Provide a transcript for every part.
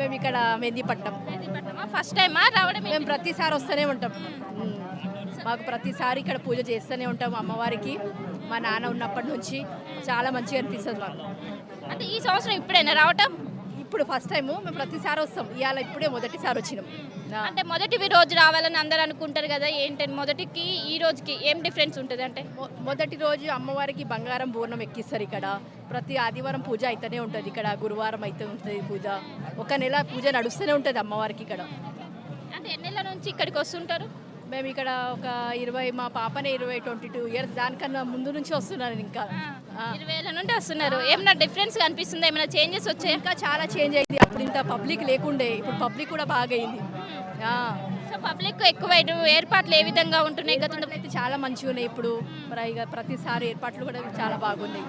మేము ఇక్కడ మెహందీపట్నం. ఫస్ట్ టైమా రావడం? మేము ప్రతిసారి వస్తూనే ఉంటాం. ఉమ్. మాకు ప్రతిసారి ఇక్కడ పూజ చేస్తూనే ఉంటాం అమ్మవారికి. మా నాన్న ఉన్నప్పటి నుంచి చాలా మంచిగా అనిపిస్తుంది మాకు. అంటే ఈ సంవత్సరం ఇప్పుడైనా రావటం? ఇప్పుడు ఫస్ట్ టైము మేము ప్రతిసారి వస్తాం. ఇవాళ ఇప్పుడే మొదటిసారి వచ్చినాం. అంటే మొదటి రోజు రావాలని అందరూ అనుకుంటారు కదా, ఏంటంటే మొదటికి ఈ రోజుకి ఏం డిఫరెన్స్ ఉంటుంది? అంటే మొదటి రోజు అమ్మవారికి బంగారం బూర్ణం ఎక్కిస్తారు ఇక్కడ. ప్రతి ఆదివారం పూజ అయితేనే ఉంటుంది ఇక్కడ. గురువారం అయితే ఉంటుంది పూజ. ఒక నెల పూజ నడుస్తూనే ఉంటుంది అమ్మవారికి ఇక్కడ. అంటే ఎన్నెళ్ళ నుంచి ఇక్కడికి వస్తుంటారు? మేము ఇక్కడ ఒక 20 మా పాపనే 22 ఇయర్స్ దానికన్నా ముందు నుంచి వస్తున్నాను ఇంకా. 20 ఏళ్ళ నుండి వస్తున్నారు. ఏమైనా డిఫరెన్స్ కనిపిస్తుందా? ఏమైనా చేంజెస్ వచ్చాయి? ఇంకా చాలా చేంజ్ అయింది. అప్పుడు ఇంత పబ్లిక్ లేకుండే, ఇప్పుడు పబ్లిక్ కూడా బాగా అయింది. సో పబ్లిక్ ఎక్కువ ఏర్పాట్లు ఏ విధంగా ఉంటున్నాయి? గతంలో అయితే చాలా మంచిగా ఉన్నాయి ఇప్పుడు. మరి ఇక ప్రతిసారి ఏర్పాట్లు కూడా చాలా బాగున్నాయి.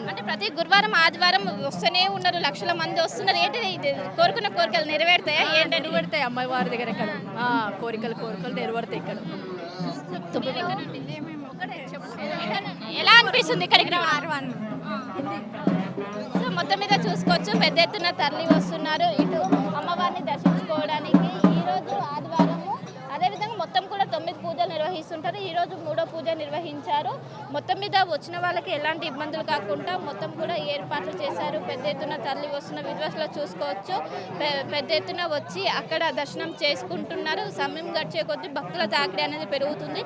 అంటే ప్రతి గురువారం ఆదివారం వస్తూనే ఉన్నారు, లక్షల మంది వస్తున్నారు. ఏంటి ఇది కోరుకున్న కోరికలు నెరవేరుతాయా? ఏంటంటే నెరవేరుతాయి అమ్మవారి దగ్గర ఇక్కడ. కోరికలు నెరవేరుతాయి ఇక్కడ. ఎలా అనిపిస్తుంది ఇక్కడికి రావడం? సో మొత్తం మీద చూసుకోవచ్చు, పెద్ద ఎత్తున తరలి వస్తున్నారు ఇటు అమ్మవారిని దర్శించుకోవడానికి. ఈరోజు ఆదివారము, అదేవిధంగా మొత్తం కూడా 9 పూజలు నిర్వహిస్తుంటారు. ఈరోజు 3వ పూజ నిర్వహించారు. మొత్తం మీద వచ్చిన వాళ్ళకి ఎలాంటి ఇబ్బందులు కాకుండా మొత్తం కూడా ఏర్పాట్లు చేశారు. పెద్ద ఎత్తున తరలి వస్తున్న విజువల్స్లో చూసుకోవచ్చు. పెద్ద ఎత్తున వచ్చి అక్కడ దర్శనం చేసుకుంటున్నారు. సమయం గడిచే కొద్దీ భక్తుల తాకిడి అనేది పెరుగుతుంది.